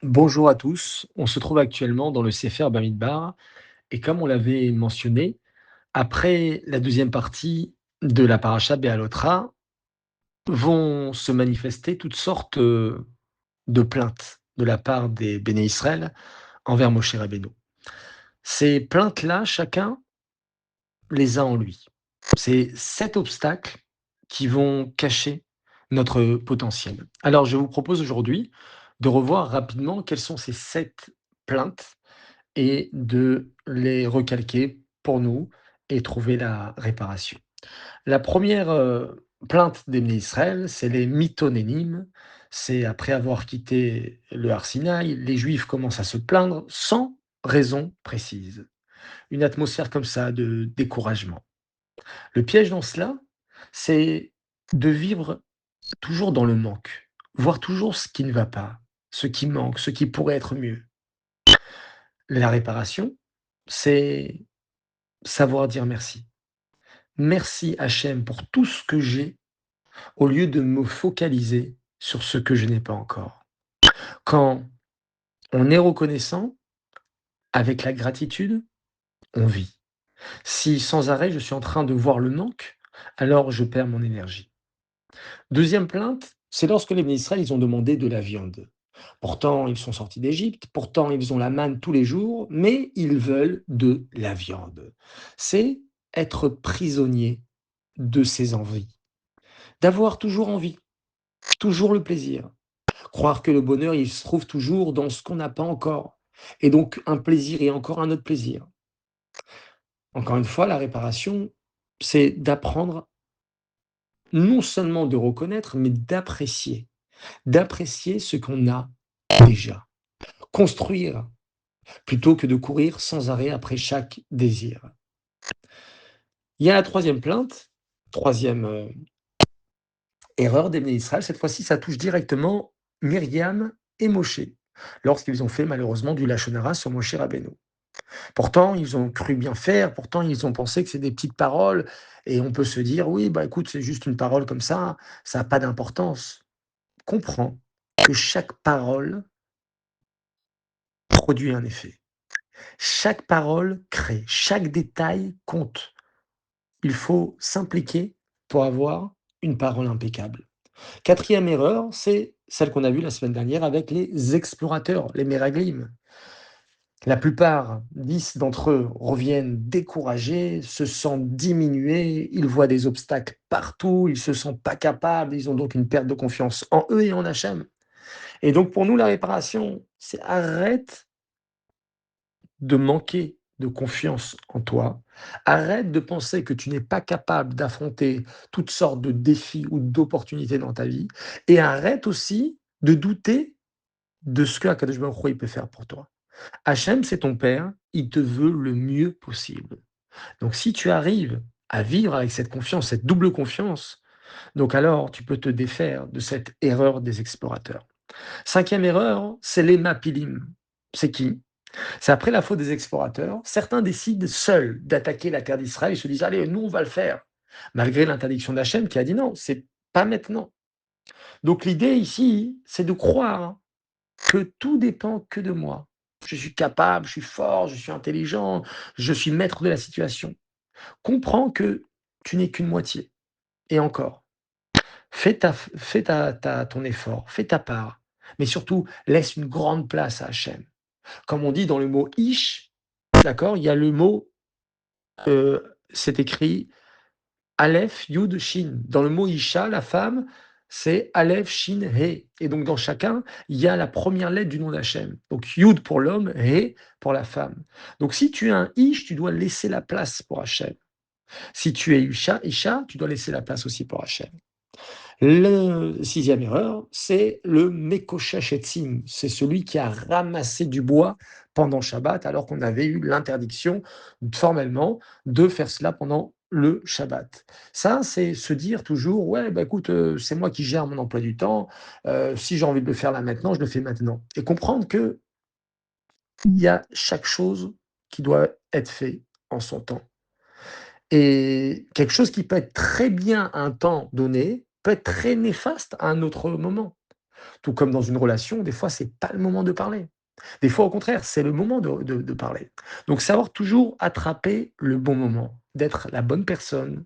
Bonjour à tous, on se trouve actuellement dans le Sefer Bamidbar et comme on l'avait mentionné, après la deuxième partie de la paracha Béalotra, vont se manifester toutes sortes de plaintes de la part des Béné Israël envers Moshe Rabbeinu. Ces plaintes-là, chacun les a en lui. C'est 7 obstacles qui vont cacher notre potentiel. Alors je vous propose aujourd'hui de revoir rapidement quelles sont ces 7 plaintes et de les recalquer pour nous et trouver la réparation. La première plainte des Israël, c'est les mythonénimes. C'est après avoir quitté le Har Sinaï, les Juifs commencent à se plaindre sans raison précise. Une atmosphère comme ça de découragement. Le piège dans cela, c'est de vivre toujours dans le manque, voir toujours ce qui ne va pas, ce qui manque, ce qui pourrait être mieux. La réparation, c'est savoir dire merci. Merci Hachem pour tout ce que j'ai, au lieu de me focaliser sur ce que je n'ai pas encore. Quand on est reconnaissant, avec la gratitude, on vit. Si sans arrêt je suis en train de voir le manque, alors je perds mon énergie. Deuxième plainte, c'est lorsque les Israël, ils ont demandé de la viande. Pourtant, ils sont sortis d'Égypte, pourtant, ils ont la manne tous les jours, mais ils veulent de la viande. C'est être prisonnier de ses envies, d'avoir toujours envie, toujours le plaisir. Croire que le bonheur, il se trouve toujours dans ce qu'on n'a pas encore. Et donc, un plaisir et encore un autre plaisir. Encore une fois, la réparation, c'est d'apprendre non seulement de reconnaître, mais d'apprécier. D'apprécier ce qu'on a déjà. Construire plutôt que de courir sans arrêt après chaque désir. Il y a la troisième plainte, troisième erreur des Bnei Israël. Cette fois-ci, ça touche directement Myriam et Moshe, lorsqu'ils ont fait malheureusement du Lachon Hara sur Moshe Rabbeinu. Pourtant, ils ont cru bien faire, pourtant ils ont pensé que c'est des petites paroles et on peut se dire: «Oui, bah, écoute, c'est juste une parole comme ça a pas d'importance». Comprends que chaque parole produit un effet. Chaque parole crée, chaque détail compte. Il faut s'impliquer pour avoir une parole impeccable. Quatrième erreur, c'est celle qu'on a vue la semaine dernière avec les explorateurs, les Meraglim. La plupart, 10 d'entre eux, reviennent découragés, se sentent diminués, ils voient des obstacles partout, ils se sentent pas capables, ils ont donc une perte de confiance en eux et en Hachem. Et donc pour nous, la réparation, c'est arrête de manquer de confiance en toi, arrête de penser que tu n'es pas capable d'affronter toutes sortes de défis ou d'opportunités dans ta vie et arrête aussi de douter de ce que Akadosh Baruch Hu, il peut faire pour toi. Hachem, c'est ton père, il te veut le mieux possible. Donc si tu arrives à vivre avec cette confiance, cette double confiance, donc alors tu peux te défaire de cette erreur des explorateurs. Cinquième erreur, c'est les mapilim. C'est qui? C'est après la faute des explorateurs, certains décident seuls d'attaquer la terre d'Israël et se disent: «Allez, nous, on va le faire», malgré l'interdiction d'Hachem qui a dit: «Non, c'est pas maintenant». Donc l'idée ici, c'est de croire que tout dépend que de moi. Je suis capable, je suis fort, je suis intelligent, je suis maître de la situation. Comprends que tu n'es qu'une moitié et encore. Fais ton effort, fais ta part, mais surtout laisse une grande place à Hachem. Comme on dit dans le mot ish, d'accord, il y a le mot, c'est écrit Aleph, Yud, Shin. Dans le mot isha, la femme, c'est Aleph, Shin, He. Et donc dans chacun, il y a la première lettre du nom d'Hachem. Donc Yud pour l'homme, He pour la femme. Donc si tu es un ish, tu dois laisser la place pour Hachem. Si tu es isha, tu dois laisser la place aussi pour Hachem. Le sixième erreur, c'est le Mekoshesh Etzim. C'est celui qui a ramassé du bois pendant Shabbat, alors qu'on avait eu l'interdiction formellement de faire cela pendant le Shabbat. Ça, c'est se dire toujours: «Ouais, bah, écoute, c'est moi qui gère mon emploi du temps, si j'ai envie de le faire là maintenant, je le fais maintenant» et comprendre qu'il y a chaque chose qui doit être fait en son temps. Et quelque chose qui peut être très bien à un temps donné, peut être très néfaste à un autre moment. Tout comme dans une relation, des fois, c'est pas le moment de parler. Des fois, au contraire, c'est le moment de parler. Donc savoir toujours attraper le bon moment, d'être la bonne personne,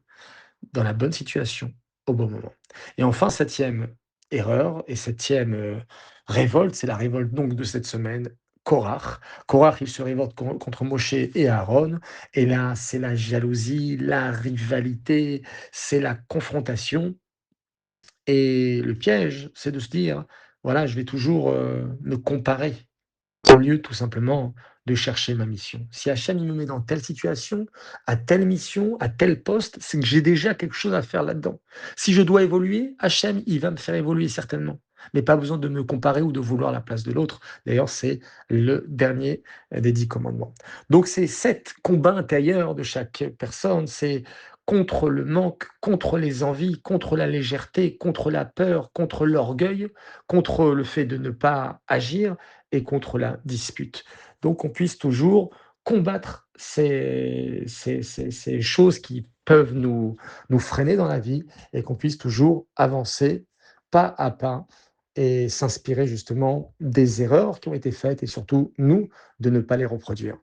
dans la bonne situation, au bon moment. Et enfin, septième erreur et septième révolte, c'est la révolte donc de cette semaine, Korach. Korach, il se révolte contre Moshe et Aaron. Et là, c'est la jalousie, la rivalité, c'est la confrontation. Et le piège, c'est de se dire, voilà, je vais toujours me comparer au lieu tout simplement de chercher ma mission. Si Hachem il me met dans telle situation, à telle mission, à tel poste, c'est que j'ai déjà quelque chose à faire là-dedans. Si je dois évoluer, Hachem, il va me faire évoluer certainement. Mais pas besoin de me comparer ou de vouloir la place de l'autre. D'ailleurs, c'est le dernier des 10 commandements. Donc, c'est 7 combats intérieurs de chaque personne. C'est contre le manque, contre les envies, contre la légèreté, contre la peur, contre l'orgueil, contre le fait de ne pas agir et contre la dispute. Donc qu'on puisse toujours combattre ces choses qui peuvent nous freiner dans la vie et qu'on puisse toujours avancer pas à pas et s'inspirer justement des erreurs qui ont été faites et surtout, nous, de ne pas les reproduire.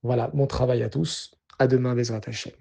Voilà, bon travail à tous. À demain, Bezrat Hachem.